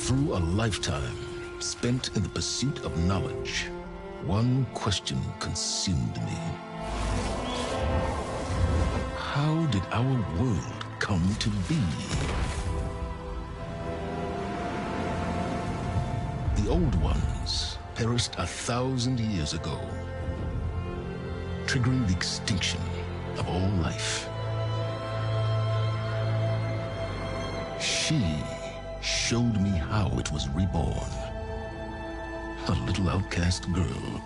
Through a lifetime spent in the pursuit of knowledge, one question consumed me. How did our world come to be? The old ones perished 1,000 years ago, triggering the extinction of all life. She showed me how it was reborn. A little outcast girl,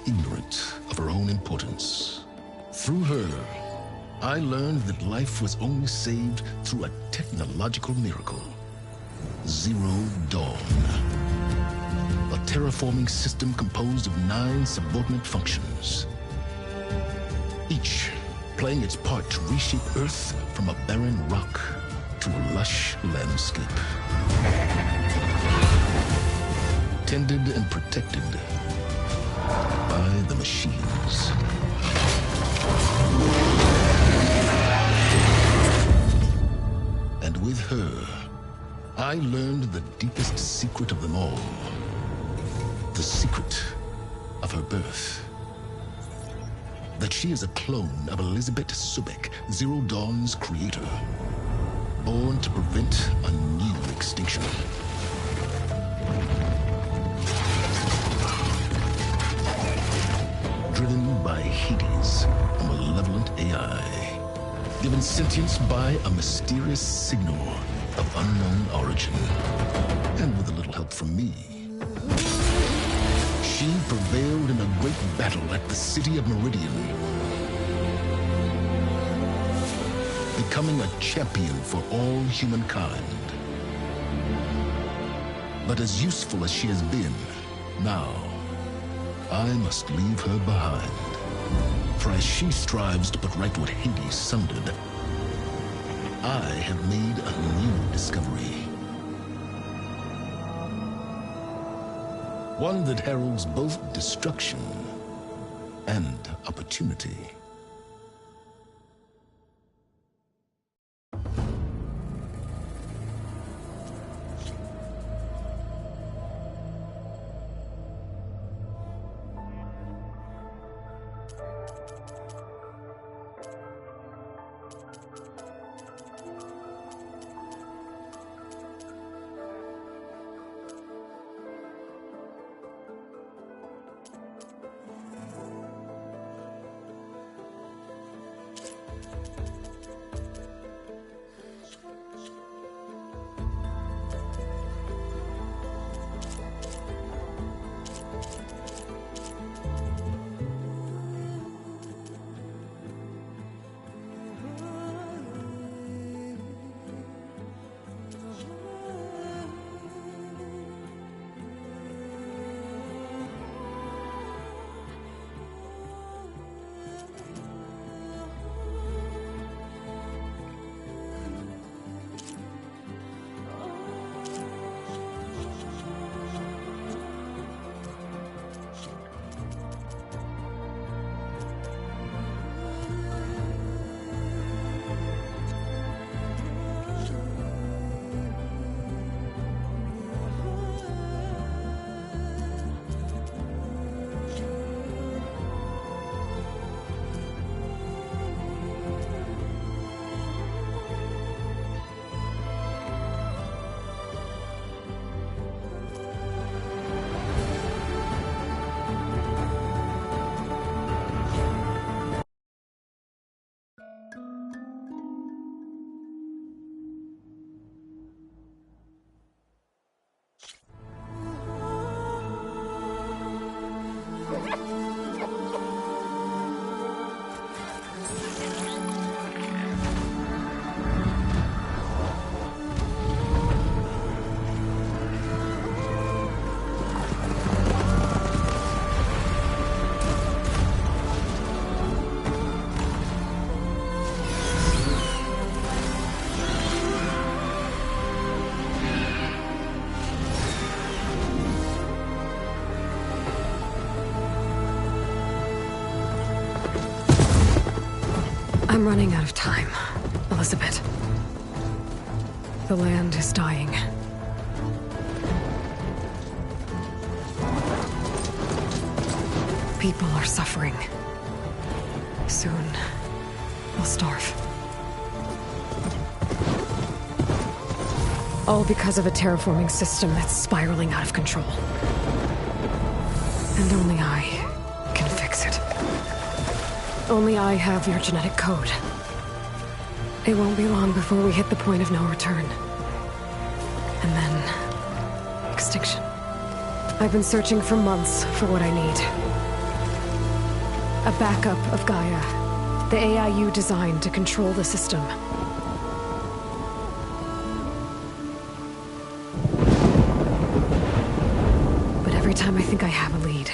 ignorant of her own importance. Through her, I learned that life was only saved through a technological miracle. Zero Dawn. A terraforming system composed of 9 subordinate functions, each playing its part to reshape Earth from a barren rock to a lush landscape. Tended and protected by the machines. And with her, I learned the deepest secret of them all. The secret of her birth. That she is a clone of Elizabeth Sobek, Zero Dawn's creator. Born to prevent a new extinction. Driven by Hades, a malevolent AI. Given sentience by a mysterious signal of unknown origin. And with a little help from me, she prevailed in a great battle at the city of Meridian, becoming a champion for all humankind. But as useful as she has been, now I must leave her behind. For as she strives to put right what Hades sundered, I have made a new discovery. One that heralds both destruction and opportunity. I'm running out of time, Elizabeth. The land is dying. people are suffering. Soon, we'll starve. All because of a terraforming system that's spiraling out of control. And only I can fix it. Only I have your genetic code. It won't be long before we hit the point of no return. And then... extinction. I've been searching for months for what I need. A backup of Gaia. The AI you designed to control the system. But every time I think I have a lead,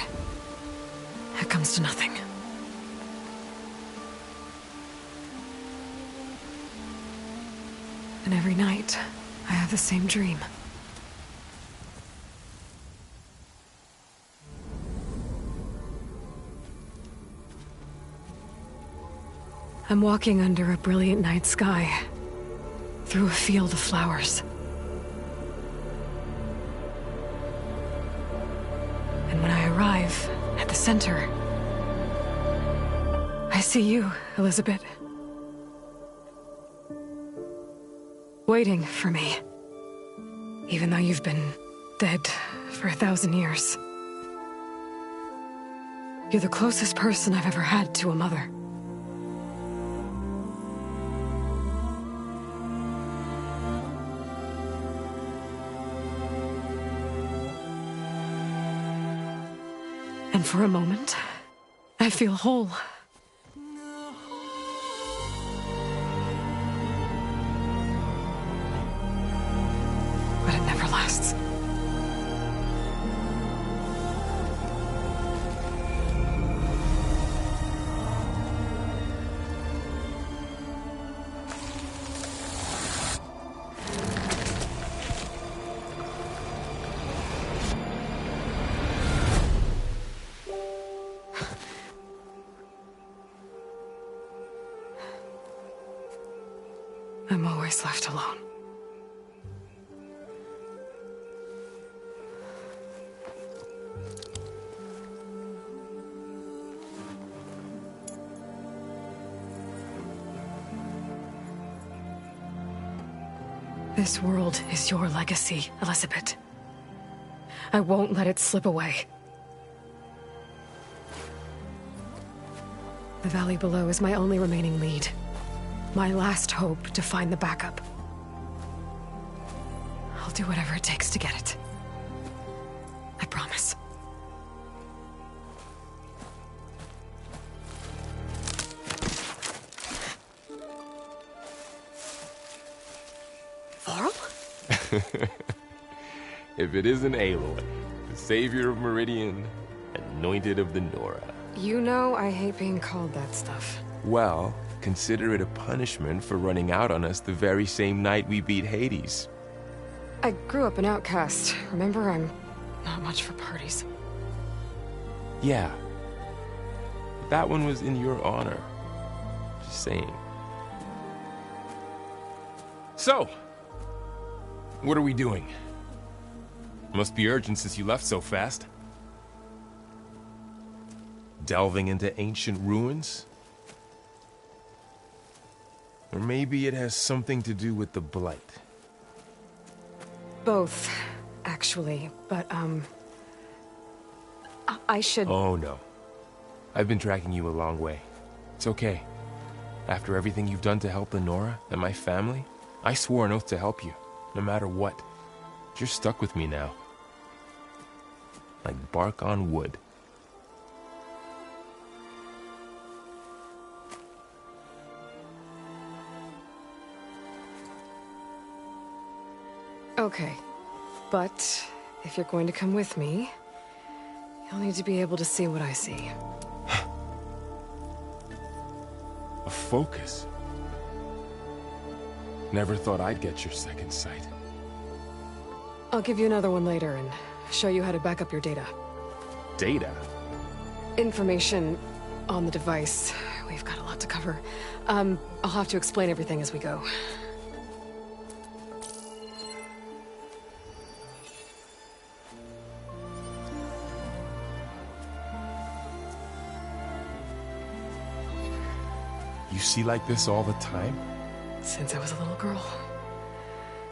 it comes to nothing. And every night, I have the same dream. I'm walking under a brilliant night sky, through a field of flowers. And when I arrive at the center, I see you, Elizabeth. Waiting for me. Even though you've been dead for 1,000 years. You're the closest person I've ever had to a mother. And for a moment, I feel whole. But it never lasts. I'm always left alone. This world is your legacy, Elizabeth. I won't let it slip away. The valley below is my only remaining lead. My last hope to find the backup. I'll do whatever it takes to get it. I promise. Varl? If it isn't Aloy, the savior of Meridian, anointed of the Nora. You know I hate being called that stuff. Well, consider it a punishment for running out on us the very same night we beat Hades. I grew up an outcast. Remember, I'm not much for parties. Yeah. That one was in your honor. Just saying. So, what are we doing? Must be urgent since you left so fast. Delving into ancient ruins? Or maybe it has something to do with the Blight. Both, actually, but, I should... Oh, no. I've been tracking you a long way. It's okay. After everything you've done to help the Nora and my family, I swore an oath to help you, no matter what. You're stuck with me now. Like bark on wood. Okay, but if you're going to come with me, you'll need to be able to see what I see. A focus? Never thought I'd get your second sight. I'll give you another one later and show you how to back up your data. Data? Information on the device. We've got a lot to cover. I'll have to explain everything as we go. You see like this all the time? Since I was a little girl.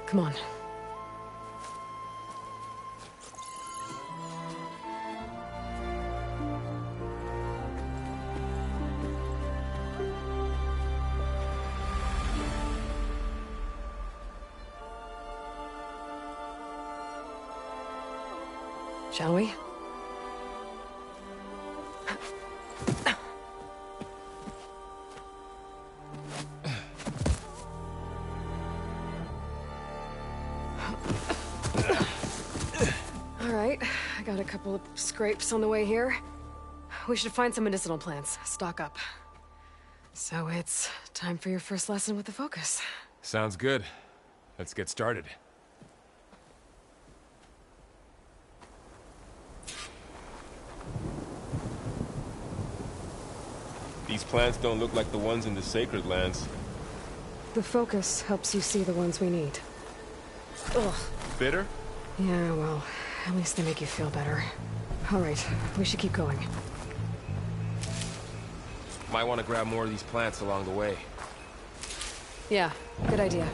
Come on. Shall we? All right, I got a couple of scrapes on the way here. We should find some medicinal plants, stock up. So it's time for your first lesson with the Focus. Sounds good. Let's get started. These plants don't look like the ones in the Sacred Lands. The Focus helps you see the ones we need. Ugh. Bitter? Yeah, well, at least they make you feel better. All right, we should keep going. Might want to grab more of these plants along the way. Yeah, good idea.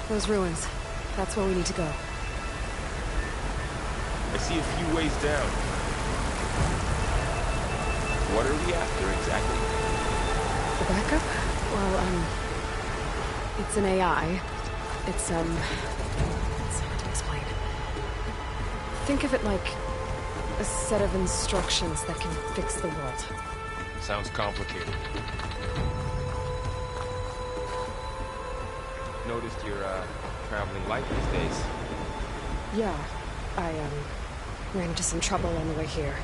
Those ruins. That's where we need to go. I see a few ways down. What are we after exactly? The backup? Well, it's an AI. It's hard to explain. Think of it like a set of instructions that can fix the world. Sounds complicated. Noticed you're, traveling light these days. Yeah, I, ran into some trouble on the way here.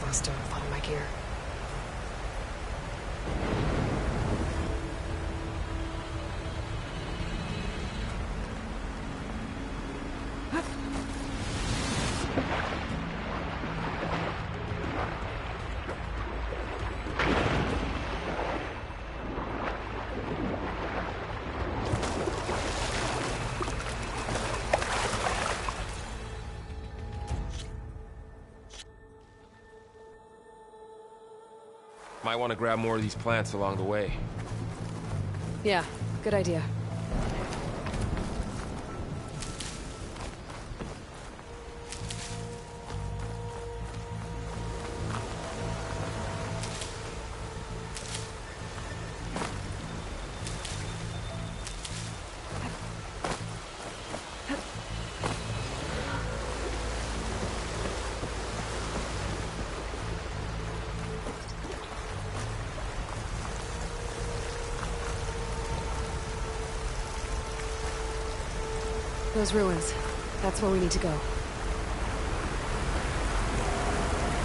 Lost a lot of my gear. Might want to grab more of these plants along the way. Yeah, good idea. Those ruins. That's where we need to go.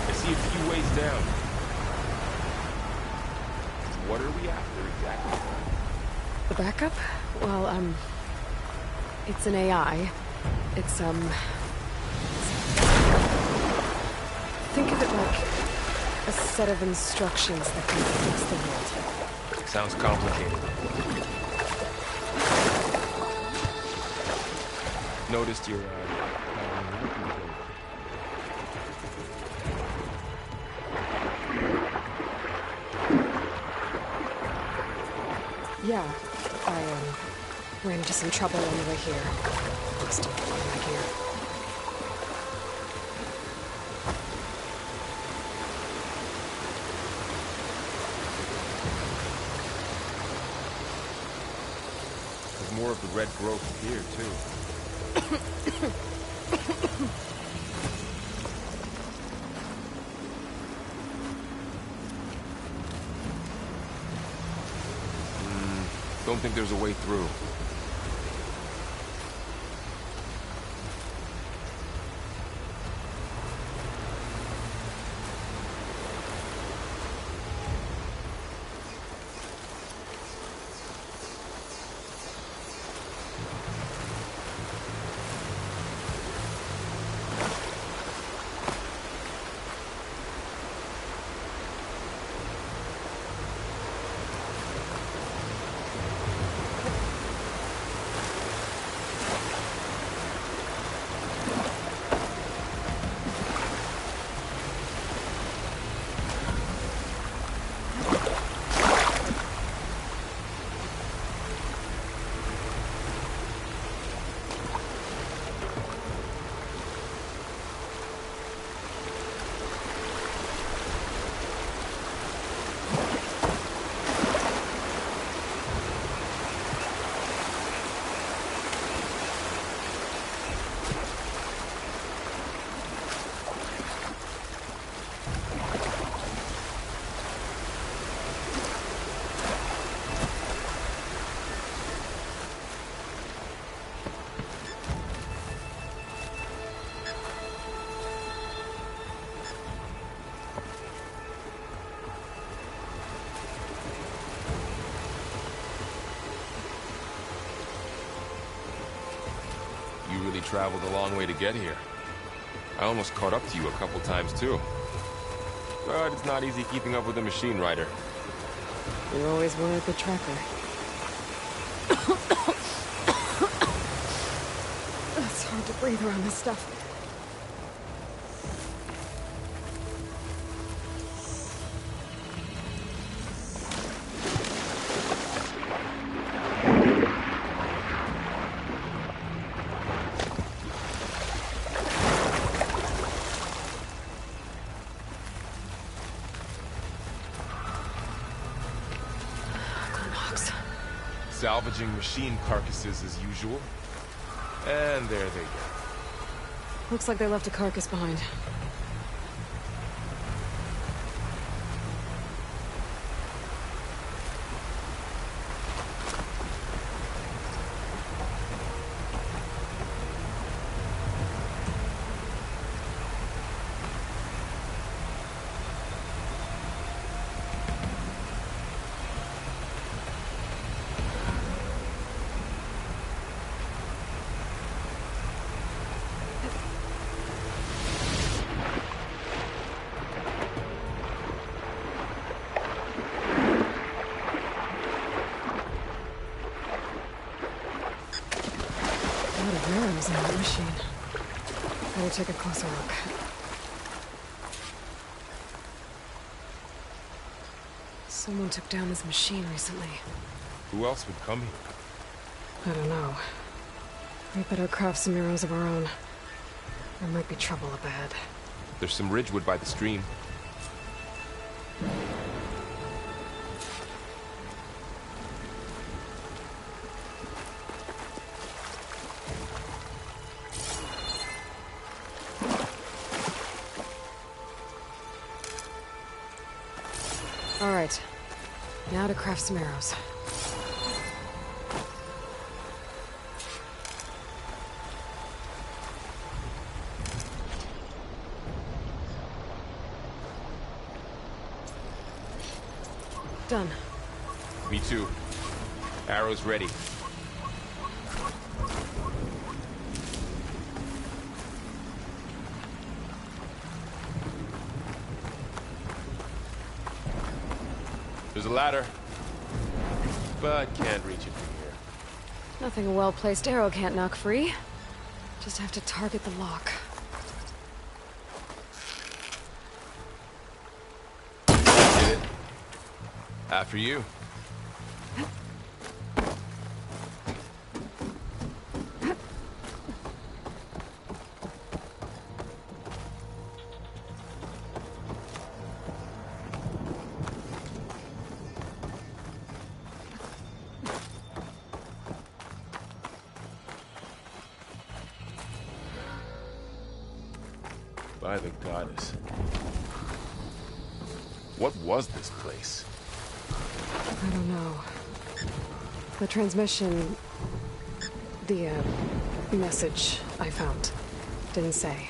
I see a few ways down. What are we after exactly? The backup? Well, it's an AI. It's, think of it like a set of instructions that can fix the world. Sounds complicated. Noticed you're, Yeah, I, ran into some trouble on the way here. Lost a lot of my gear. There's more of the red growth here, too. Don't think there's a way through. You really traveled a long way to get here. I almost caught up to you a couple times, too. But it's not easy keeping up with a machine rider. You always were a good tracker. It's hard to breathe around this stuff. Salvaging machine carcasses as usual. And there they go. Looks like they left a carcass behind. Arrows in that machine. Better take a closer look. Someone took down this machine recently. Who else would come here? I don't know. We better craft some arrows of our own. There might be trouble up ahead. There's some ridgewood by the stream. All right. Now to craft some arrows. Done. Me too. Arrows ready. There's a ladder, but can't reach it from here. Nothing a well-placed arrow can't knock free. Just have to target the lock. Did it. After you. By the goddess. What was this place? I don't know. The transmission... The, message I found. Didn't say.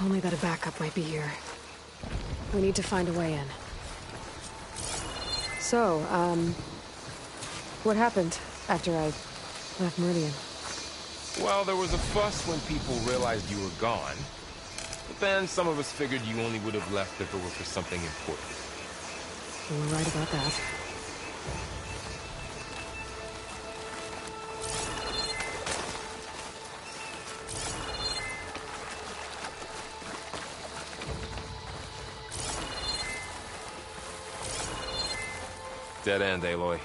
Only that a backup might be here. We need to find a way in. So, what happened after I left Meridian? Well, there was a fuss when people realized you were gone. But then some of us figured you only would have left if it were for something important. You were right about that. Dead end, Aloy.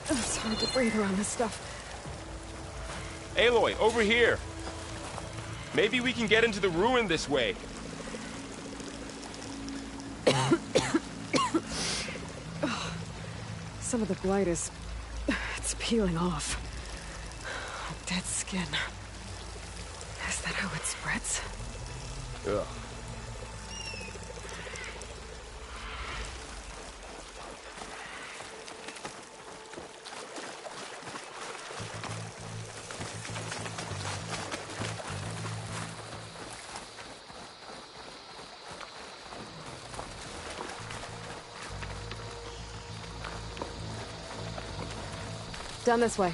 It's hard to breathe around this stuff. Aloy, over here! Maybe we can get into the ruin this way. Some of the blight is... it's peeling off. Dead skin. Is that how it spreads? Ugh. Down this way.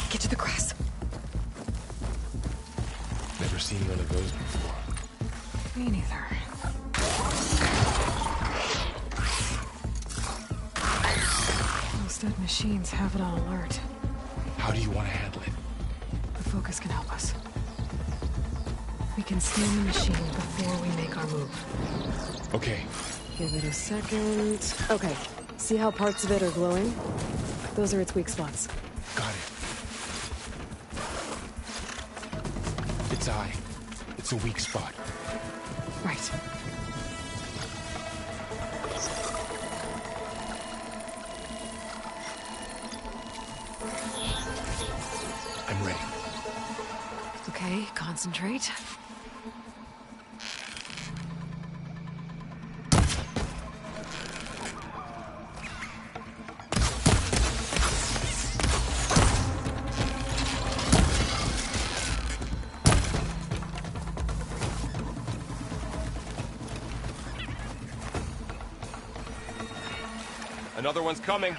Get to the grass. Never seen one of those before. Me neither. Those dead machines have it on alert. How do you want to handle it? The focus can help us. We can scan the machine before we make our move. Okay. Give it a second. Okay. See how parts of it are glowing? Those are its weak spots. Got it. Its eye. It's a weak spot. Right. I'm ready. Okay, concentrate. Another one's coming.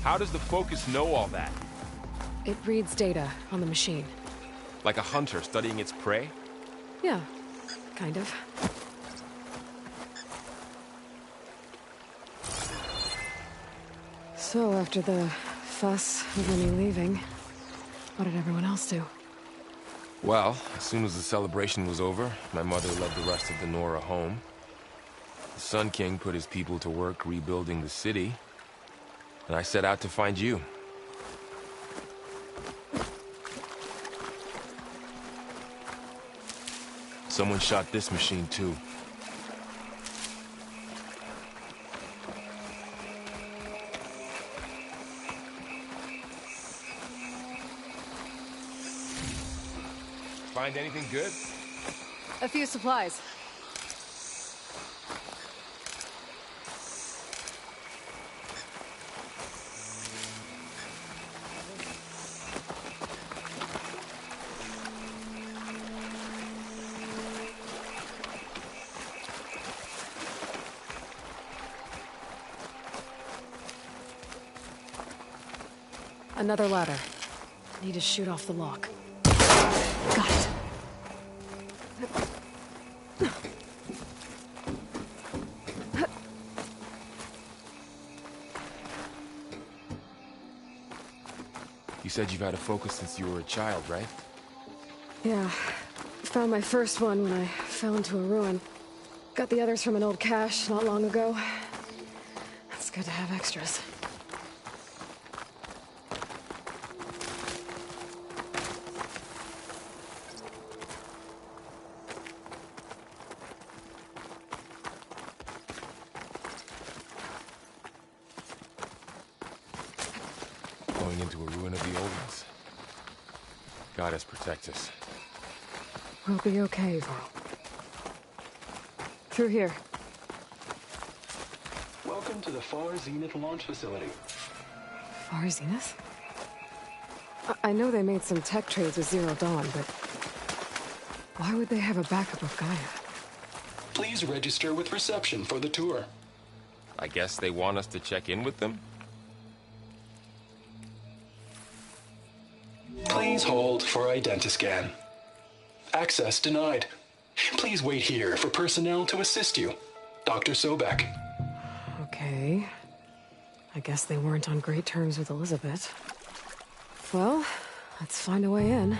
How does the focus know all that? It reads data on the machine. Like a hunter studying its prey? Yeah, kind of. So, after the fuss over me leaving, what did everyone else do? Well, as soon as the celebration was over, my mother led the rest of the Nora home. The Sun King put his people to work rebuilding the city, and I set out to find you. Someone shot this machine too. Find anything good? A few supplies. Another ladder. Need to shoot off the lock. Got it. You said you've had a focus since you were a child, right? Yeah. Found my first one when I fell into a ruin. Got the others from an old cache not long ago. It's good to have extras. Going into a ruin of the old ones. Goddess protect us. We'll be okay, Varl. Through here. Welcome to the Far Zenith launch facility. Far Zenith? I know they made some tech trades with Zero Dawn, but why would they have a backup of Gaia? Please register with reception for the tour. I guess they want us to check in with them? Please hold for identiscan. Access denied. Please wait here for personnel to assist you. Dr. Sobek. Okay. I guess they weren't on great terms with Elizabeth. Well, let's find a way in.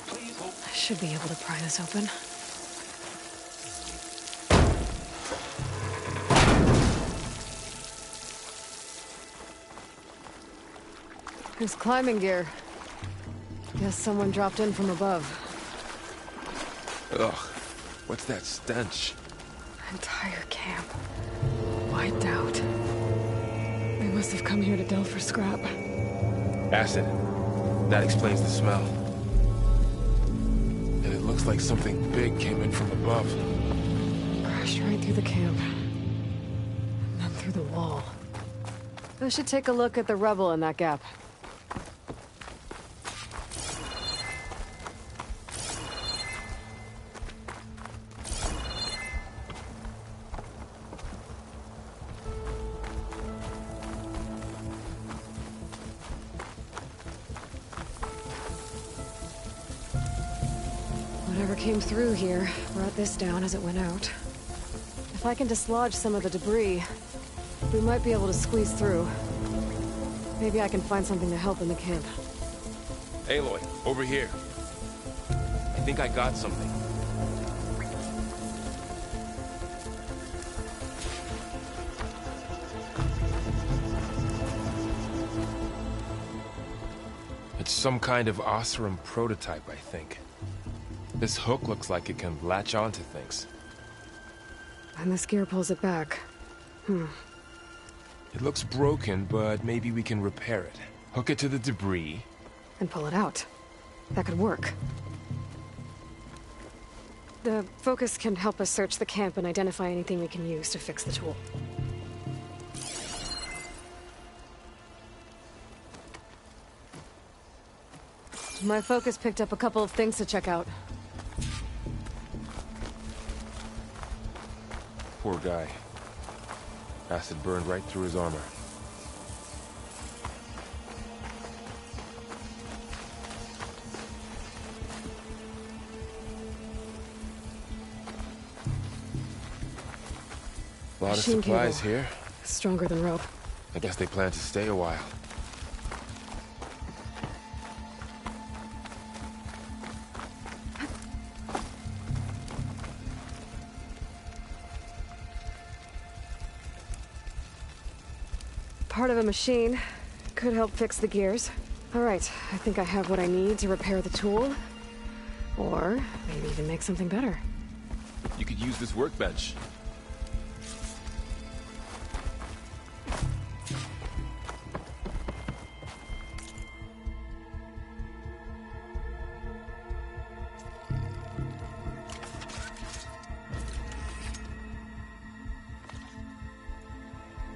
Please hold. I should be able to pry this open. There's climbing gear. Guess someone dropped in from above. Ugh, what's that stench? Entire camp. Wiped out. They must have come here to delve for scrap. Acid. That explains the smell. And it looks like something big came in from above. Crashed right through the camp. And then through the wall. I should take a look at the rubble in that gap. Whatever came through here brought this down as it went out. If I can dislodge some of the debris, we might be able to squeeze through. Maybe I can find something to help in the camp. Aloy, over here. I think I got something. It's some kind of Oseram prototype, I think. This hook looks like it can latch onto things. And this gear pulls it back. It looks broken, but maybe we can repair it. Hook it to the debris. And pull it out. That could work. The focus can help us search the camp and identify anything we can use to fix the tool. My focus picked up a couple of things to check out. Poor guy. Acid burned right through his armor. A lot of Machine supplies cable. here. Stronger than rope. I guess they plan to stay a while. Part of a machine. Could help fix the gears. All right, I think I have what I need to repair the tool. Or maybe even make something better. You could use this workbench.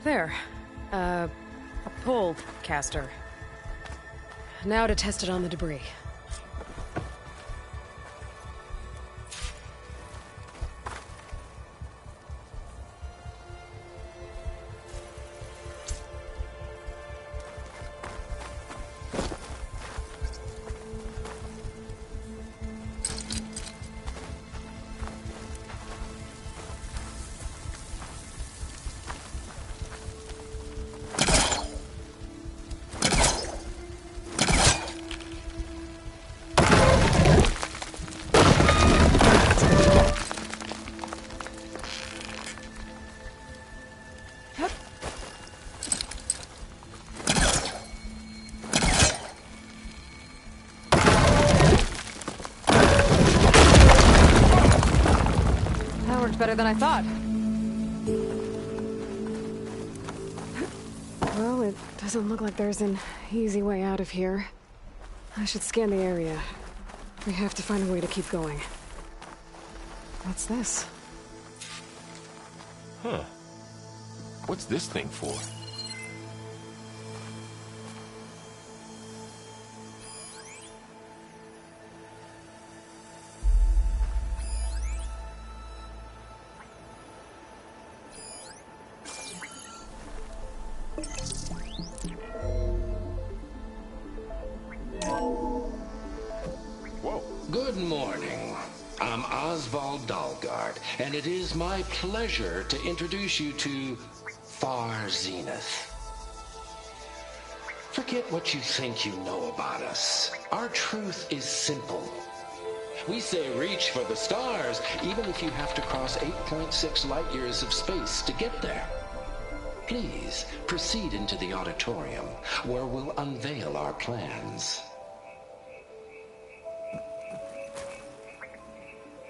There. A pole caster. Now to test it on the debris. worked better than I thought. Well, it doesn't look like there's an easy way out of here. I should scan the area. We have to find a way to keep going. What's this? Huh. What's this thing for? Good morning. I'm Oswald Dalgard, and it is my pleasure to introduce you to Far Zenith. Forget what you think you know about us. Our truth is simple. We say reach for the stars, even if you have to cross 8.6 light years of space to get there. Please proceed into the auditorium, where we'll unveil our plans.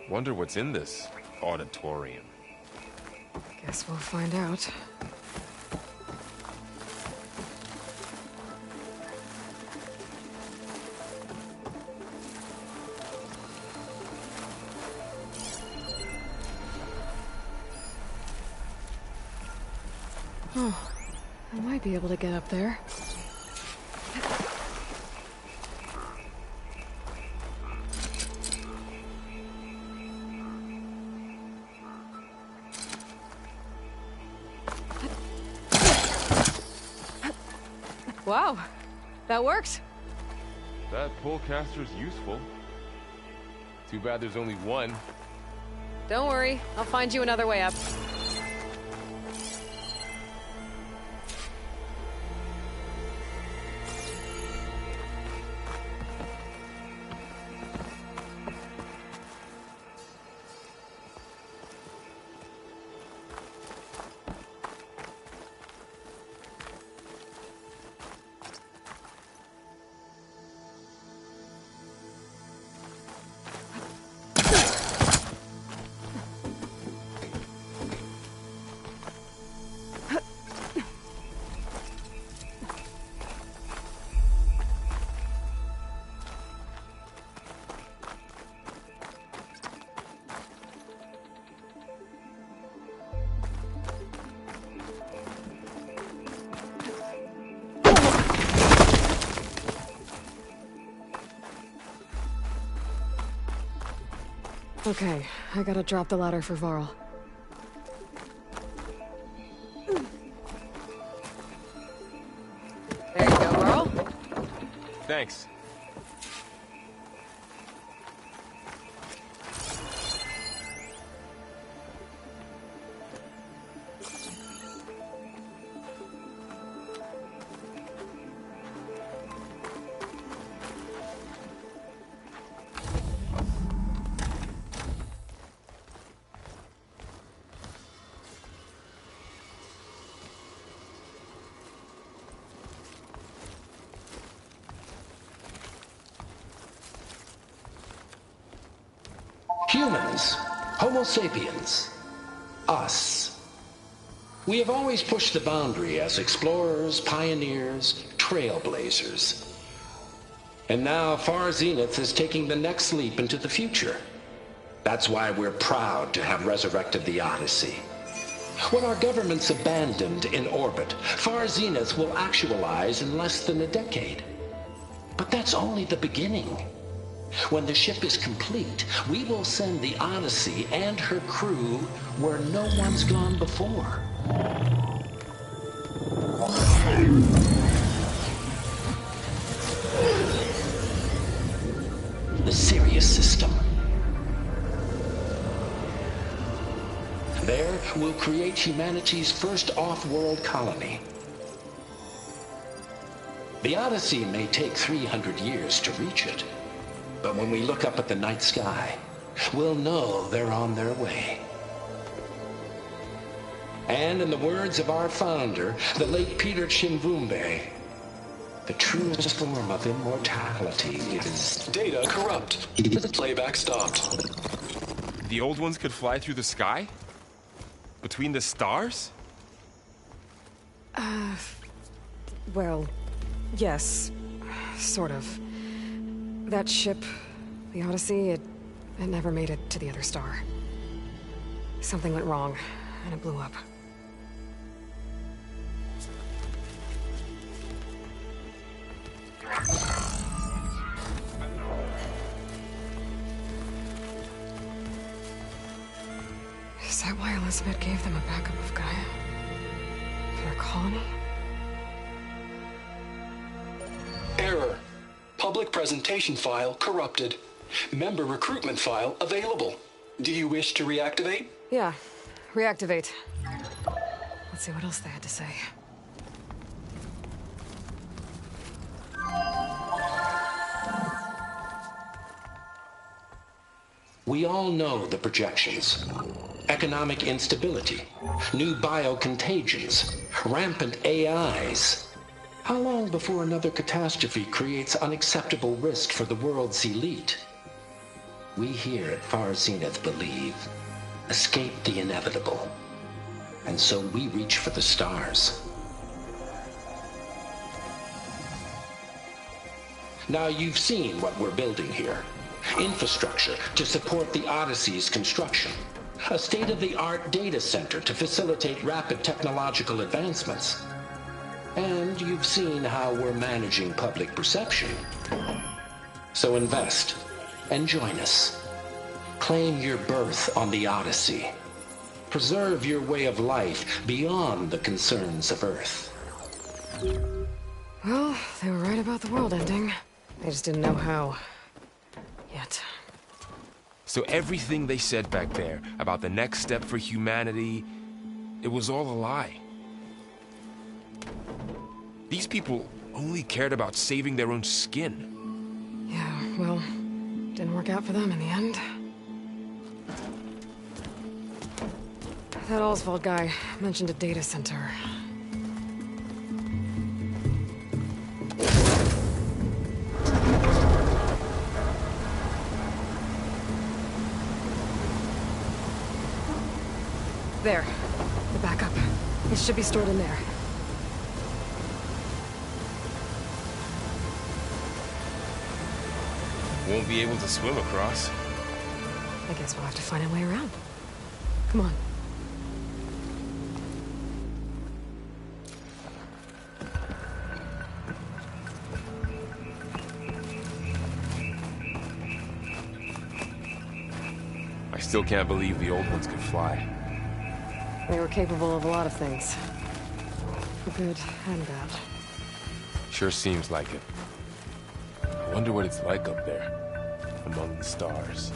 Wonder what's in this auditorium. Guess we'll find out. Oh, I might be able to get up there. Wow, that works. That polecaster's useful. Too bad there's only one. Don't worry, I'll find you another way up. Okay, I gotta drop the ladder for Varl. There you go, Varl. Thanks. Humans, Homo sapiens, us. We have always pushed the boundary as explorers, pioneers, trailblazers. And now Far Zenith is taking the next leap into the future. That's why we're proud to have resurrected the Odyssey. When our government's abandoned in orbit, Far Zenith will actualize in less than a decade. But that's only the beginning. When the ship is complete, we will send the Odyssey and her crew where no one's gone before. The Sirius system. There, we'll create humanity's first off-world colony. The Odyssey may take 300 years to reach it. But when we look up at the night sky, we'll know they're on their way. And in the words of our founder, the late Peter Chimvumbe, the truest form of immortality is... Data corrupt. Playback stopped. The old ones could fly through the sky? Between the stars? Well, yes. Sort of. That ship, the Odyssey, it never made it to the other star. Something went wrong, and it blew up. Is that why Elizabeth gave them a backup of Gaia? For their colony? Error. Public presentation file corrupted. Member recruitment file available. Do you wish to reactivate? Yeah, reactivate. Let's see what else they had to say. We all know the projections. Economic instability, new biocontagions, rampant AIs. How long before another catastrophe creates unacceptable risk for the world's elite? We here at Far Zenith believe, escape the inevitable. And so we reach for the stars. Now you've seen what we're building here. Infrastructure to support the Odyssey's construction. A state-of-the-art data center to facilitate rapid technological advancements. And you've seen how we're managing public perception. So invest and join us. Claim your berth on the Odyssey. Preserve your way of life beyond the concerns of Earth. Well, they were right about the world ending. They just didn't know how. Yet. So everything they said back there about the next step for humanity, it was all a lie. These people only cared about saving their own skin. Yeah, well, didn't work out for them in the end. That Oswald guy mentioned a data center. There. The backup. It should be stored in there. Won't be able to swim across. I guess we'll have to find a way around. Come on. I still can't believe the old ones could fly. They were capable of a lot of things. Good and bad. Sure seems like it. I wonder what it's like up there, among the stars.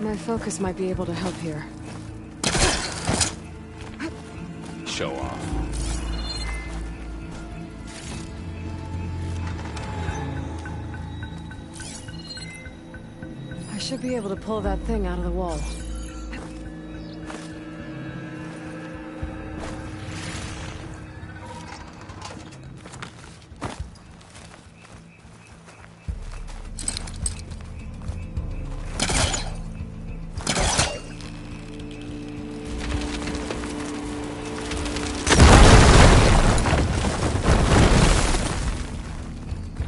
My focus might be able to help here. Show off. I should be able to pull that thing out of the wall.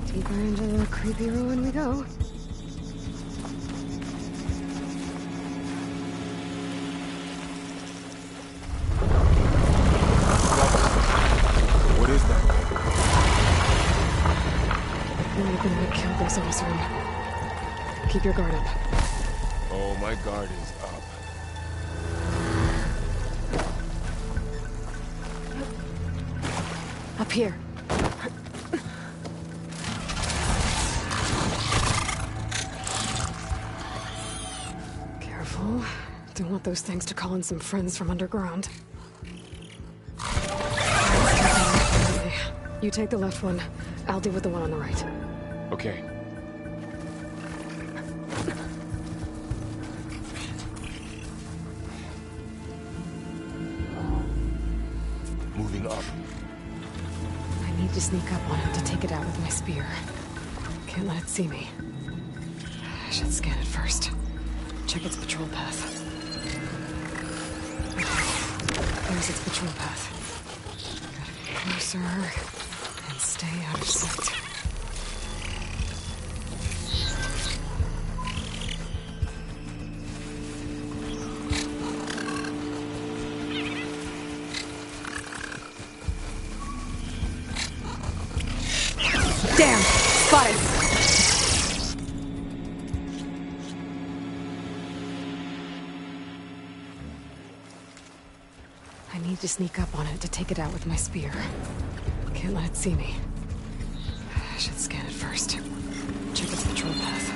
Deeper into the creepy ruin we go. What is that? Anything that killed those Oseram. Keep your guard up. Oh, my guard is up. Up here. Careful. Don't want those things to call in some friends from underground. You take the left one. I'll deal with the one on the right. Okay. Moving up. I need to sneak up on it to take it out with my spear. Can't let it see me. I should scan it first. Check its patrol path. Okay. There's its patrol path. Gotta get closer and stay out of sight. Damn! Spotted! I need to sneak up on it to take it out with my spear. Can't let it see me. I should scan it first. Check its patrol path.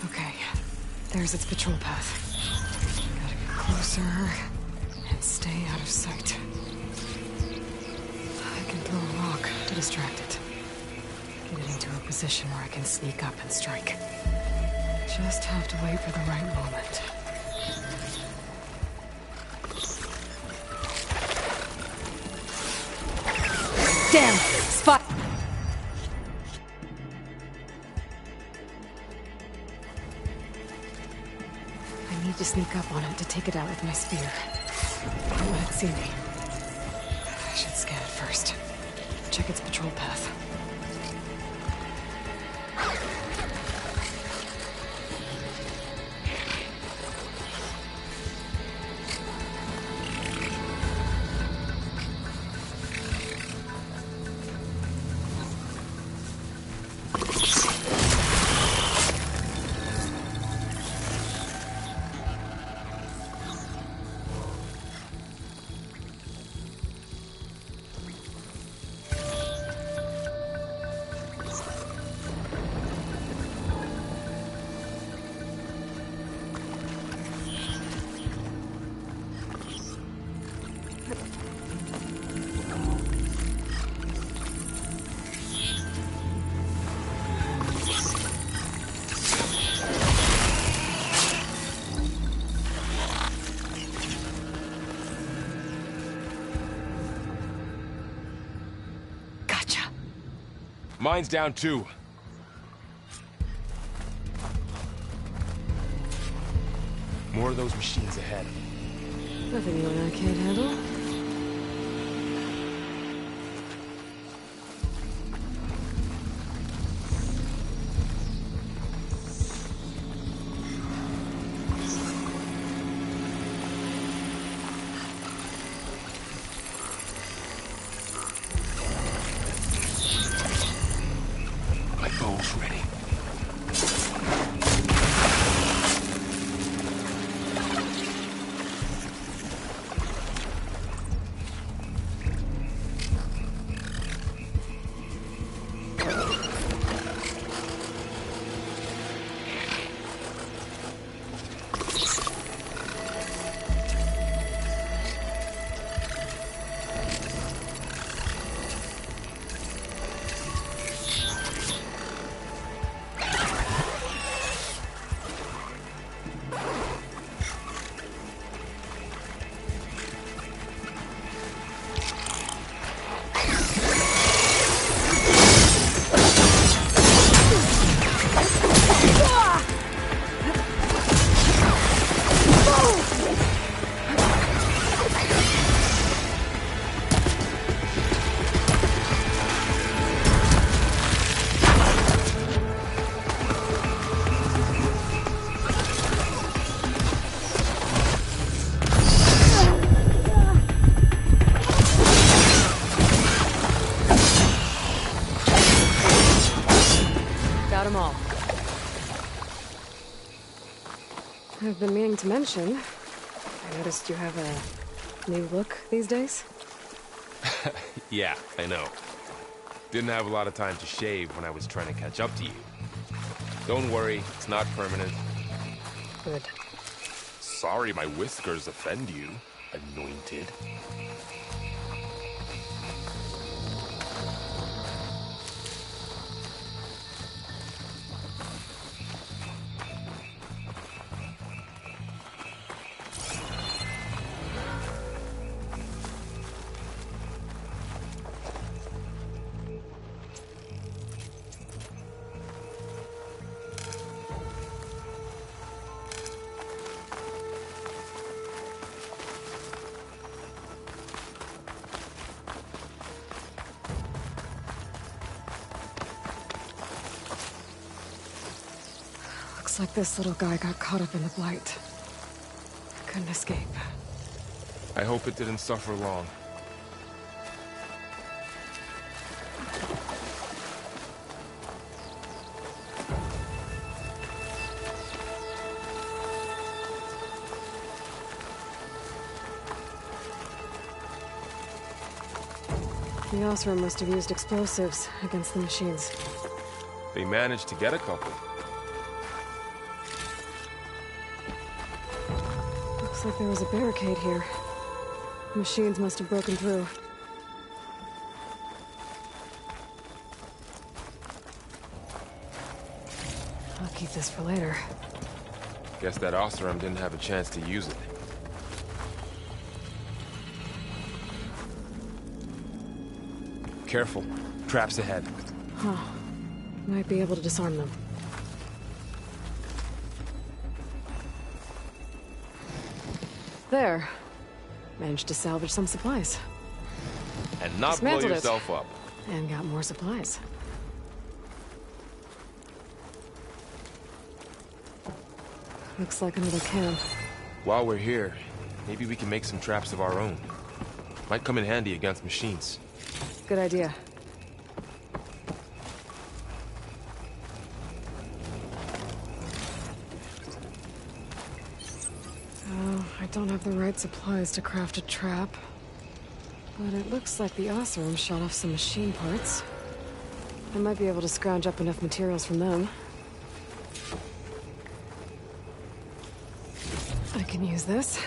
Okay, there's its patrol path. Gotta get closer and stay out of sight. I can throw a rock to distract it. Get it into a position where I can sneak up and strike. Just have to wait for the right moment. Damn! Spot! I need to sneak up on it to take it out with my spear. Don't let it see me. I should scan it first. Check its patrol path. Mine's down too. More of those machines ahead. Nothing you and I can't handle. My bow's ready. I've been meaning to mention, I noticed you have a new look these days. Yeah, I know. Didn't have a lot of time to shave when I was trying to catch up to you. Don't worry, it's not permanent. Good. Sorry my whiskers offend you, anointed. Looks like this little guy got caught up in the Blight. Couldn't escape. I hope it didn't suffer long. The Oseram must have used explosives against the machines. They managed to get a couple. Looks like there was a barricade here. Machines must have broken through. I'll keep this for later. Guess that Oseram didn't have a chance to use it. Careful. Traps ahead. Huh. Might be able to disarm them. There. Managed to salvage some supplies. And not blow Dismantled it. yourself up. And got more supplies. Looks like another camp. While we're here, maybe we can make some traps of our own. Might come in handy against machines. Good idea. Oh, I don't have the right supplies to craft a trap. But it looks like the Oseram shot off some machine parts. I might be able to scrounge up enough materials from them. I can use this.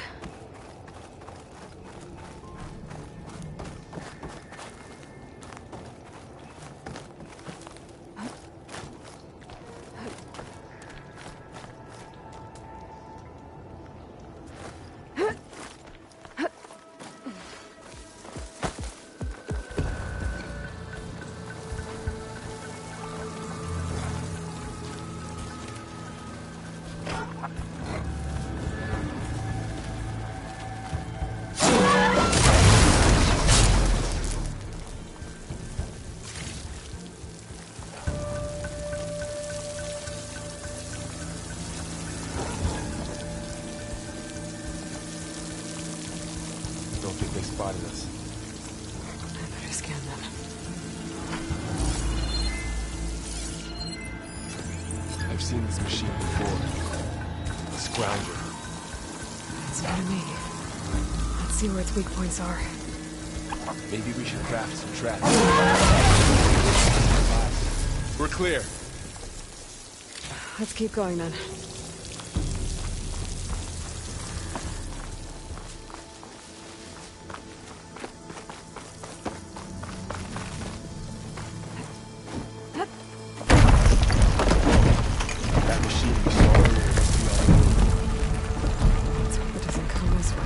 Don't think they spotted us. I better scan them. I've seen this machine before. A scrounger. It's near me. Let's see where its weak points are. Maybe we should craft some traps. We're clear. Let's keep going then. That machine we saw earlier must be on the move. Let's hope it doesn't come this way.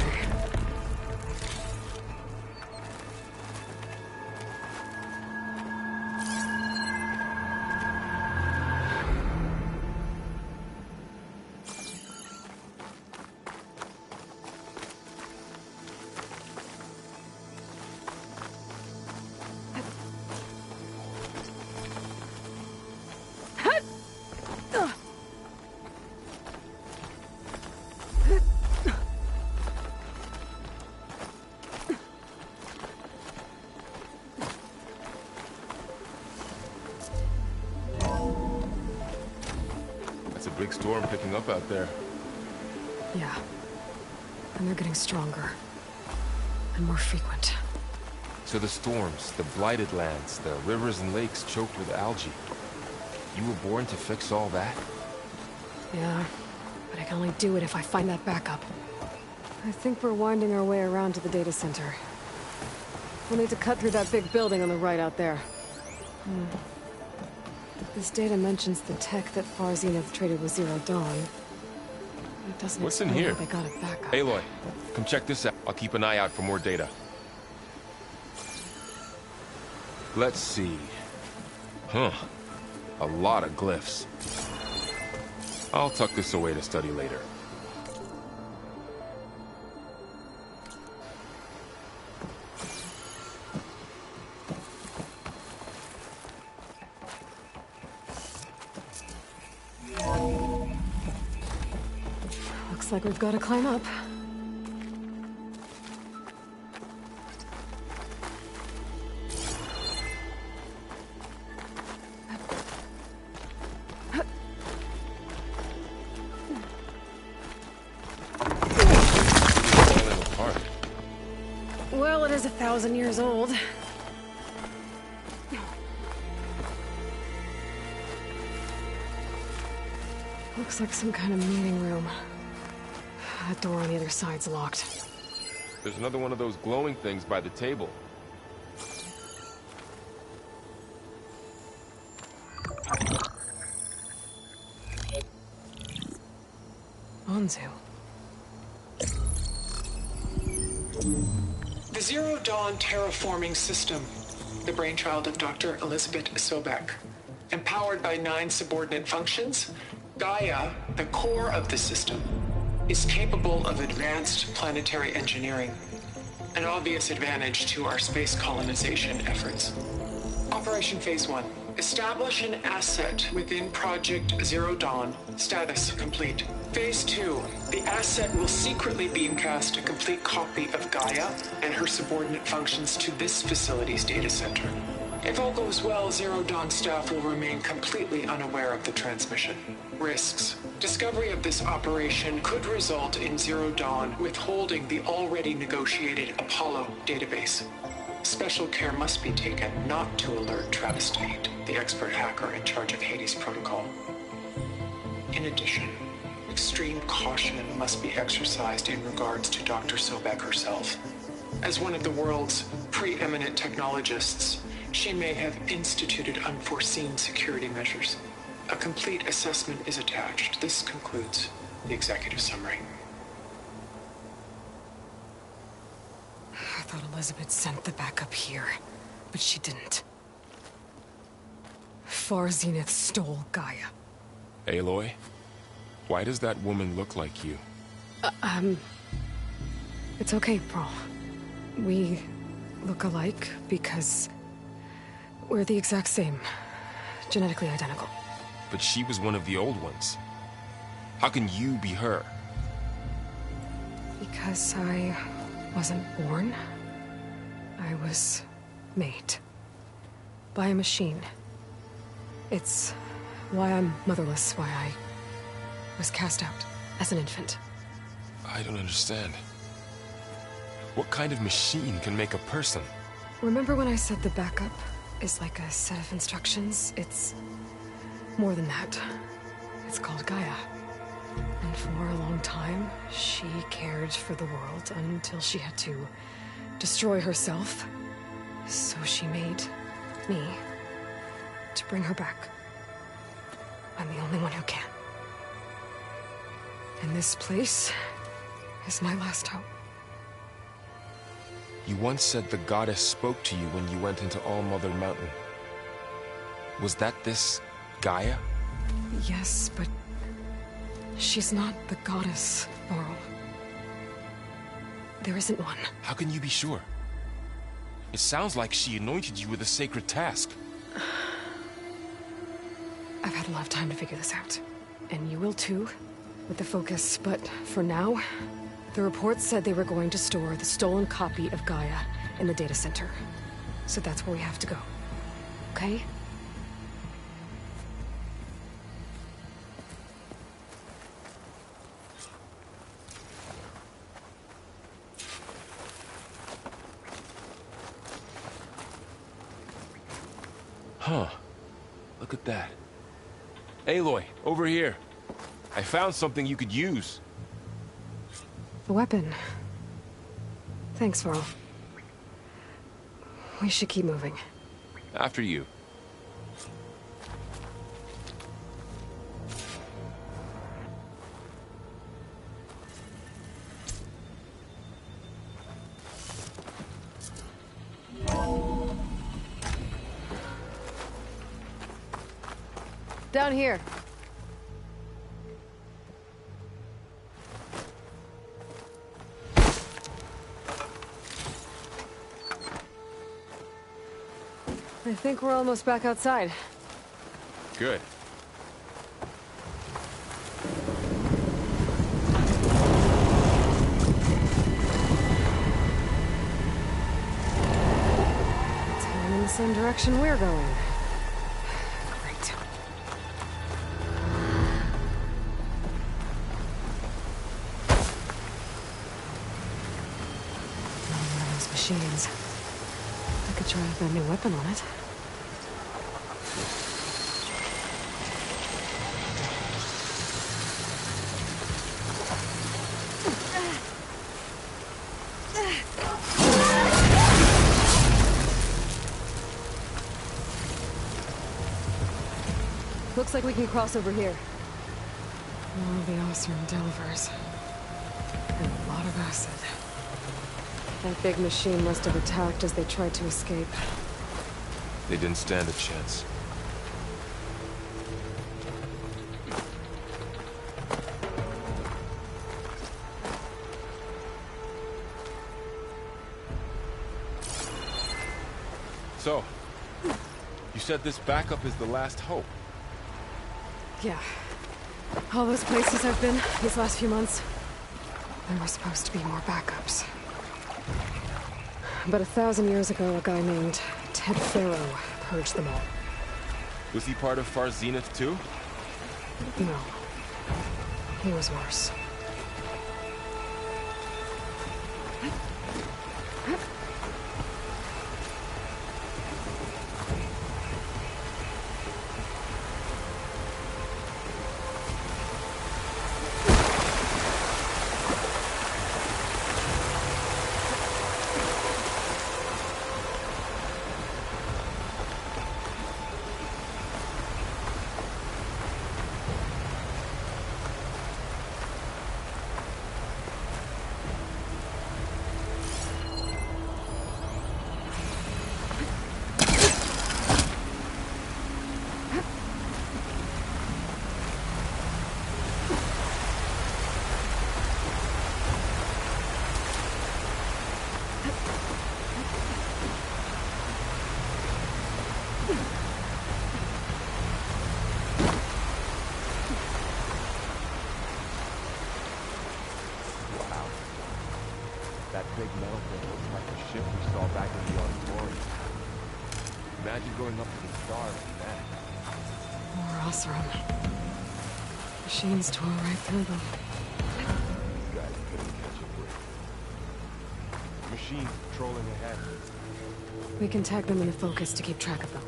That's a big storm picking up out there. Yeah. And they're getting stronger. And more frequent. So the storms, the blighted lands, the rivers and lakes choked with algae. You were born to fix all that? Yeah. But I can only do it if I find that backup. I think we're winding our way around to the data center. We'll need to cut through that big building on the right out there. This data mentions the tech that Far Zenith traded with Zero Dawn. It doesn't What's in explain here? how they got it back up. Aloy, come check this out. I'll keep an eye out for more data. Let's see. Huh. A lot of glyphs. I'll tuck this away to study later. like we've got to climb up. Well, it is 1,000 years old. Looks like some kind of meeting room. That door on the other side's locked. There's another one of those glowing things by the table. Anzu. The Zero Dawn terraforming system, the brainchild of Dr. Elizabeth Sobek. Empowered by 9 subordinate functions, Gaia, the core of the system, is capable of advanced planetary engineering, an obvious advantage to our space colonization efforts. Operation Phase 1. Establish an asset within Project Zero Dawn. Status complete. Phase 2. The asset will secretly beamcast a complete copy of Gaia and her subordinate functions to this facility's data center. If all goes well, Zero Dawn staff will remain completely unaware of the transmission. Risks. Discovery of this operation could result in Zero Dawn withholding the already negotiated Apollo database. Special care must be taken not to alert Travis Tate, the expert hacker in charge of Hades Protocol. In addition, extreme caution must be exercised in regards to Dr. Sobek herself. As one of the world's preeminent technologists, she may have instituted unforeseen security measures. A complete assessment is attached. This concludes the executive summary. I thought Elizabeth sent the backup here, but she didn't. Far Zenith stole Gaia. Aloy? Why does that woman look like you? It's okay, Pearl. We look alike because we're the exact same. Genetically identical. But she was one of the old ones. How can you be her? Because I wasn't born. I was made. By a machine. It's why I'm motherless, why I was cast out as an infant. I don't understand. What kind of machine can make a person? Remember when I said the backup is like a set of instructions? It's more than that. It's called Gaia. And for a long time, she cared for the world until she had to destroy herself. So she made me to bring her back. I'm the only one who can. And this place is my last hope. You once said the goddess spoke to you when you went into All-Mother Mountain. Was that this Gaia? Yes, but she's not the goddess, Laurel. There isn't one. How can you be sure? It sounds like she anointed you with a sacred task. I've had a lot of time to figure this out. And you will too, with the focus. But for now, the report said they were going to store the stolen copy of Gaia in the data center. So that's where we have to go. Okay? Huh. Look at that. Aloy, over here. I found something you could use. A weapon. Thanks, Varl. We should keep moving. After you. Down here. I think we're almost back outside. Good. same direction we're going. Great. Another one of those machines. I could try out that new weapon on it. Looks like we can cross over here. Oh, the Osram Delvers. And a lot of acid. That big machine must have attacked as they tried to escape. They didn't stand a chance. So, you said this backup is the last hope. Yeah. All those places I've been these last few months, there were supposed to be more backups. But 1,000 years ago, a guy named Ted Faro purged them all. Was he part of Far Zenith too? No. He was worse. That big metal thing looks like the ship we saw back in the auditorium. Imagine going up to the stars in that. More Osram. Machines tore right through them. These guys couldn't catch a break. Machines patrolling ahead. We can tag them in the focus to keep track of them.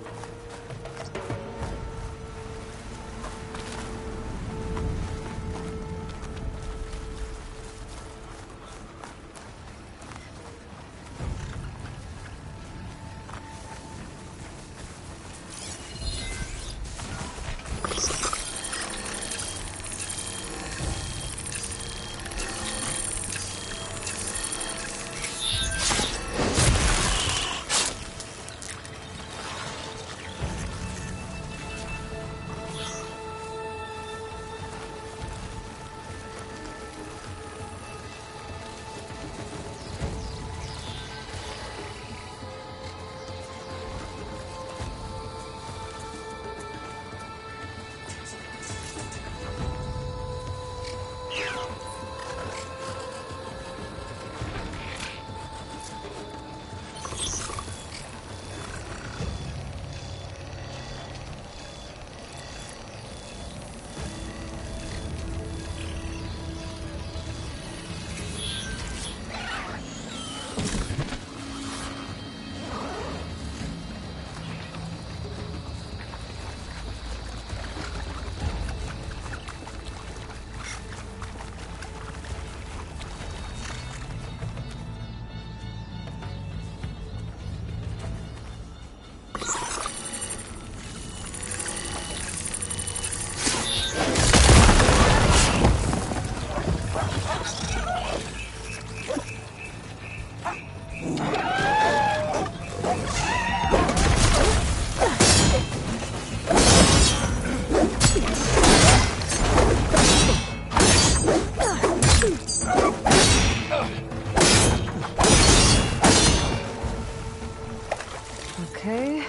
Okay,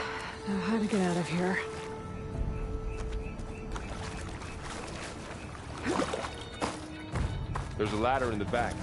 now how to get out of here? There's a ladder in the back.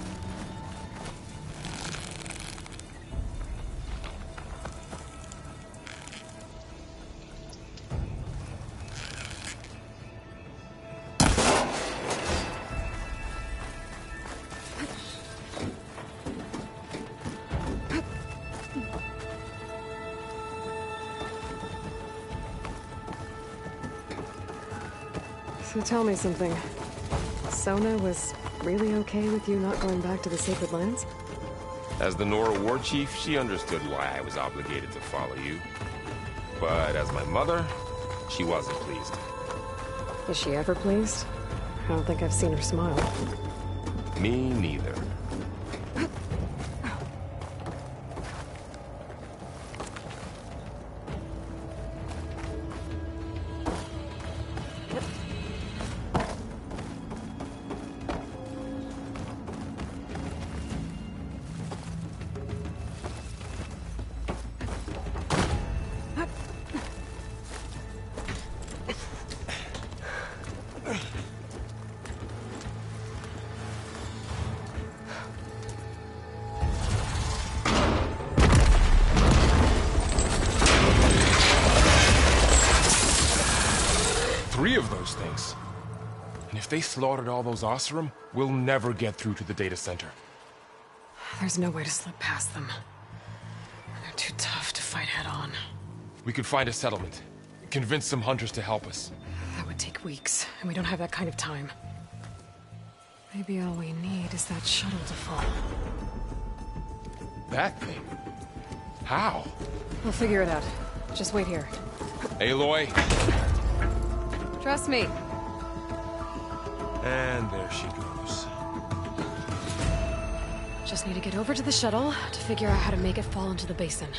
So tell me something. Sona was really okay with you not going back to the Sacred Lands? As the Nora war chief, she understood why I was obligated to follow you. But as my mother, she wasn't pleased. Is she ever pleased? I don't think I've seen her smile. Me neither. Three of those things. And if they slaughtered all those Oseram, we'll never get through to the data center. There's no way to slip past them. They're too tough to fight head-on. We could find a settlement. Convince some hunters to help us. That would take weeks, and we don't have that kind of time. Maybe all we need is that shuttle to fall. That thing? How? We'll figure it out. Just wait here. Aloy. Trust me. And there she goes. Just need to get over to the shuttle to figure out how to make it fall into the basin.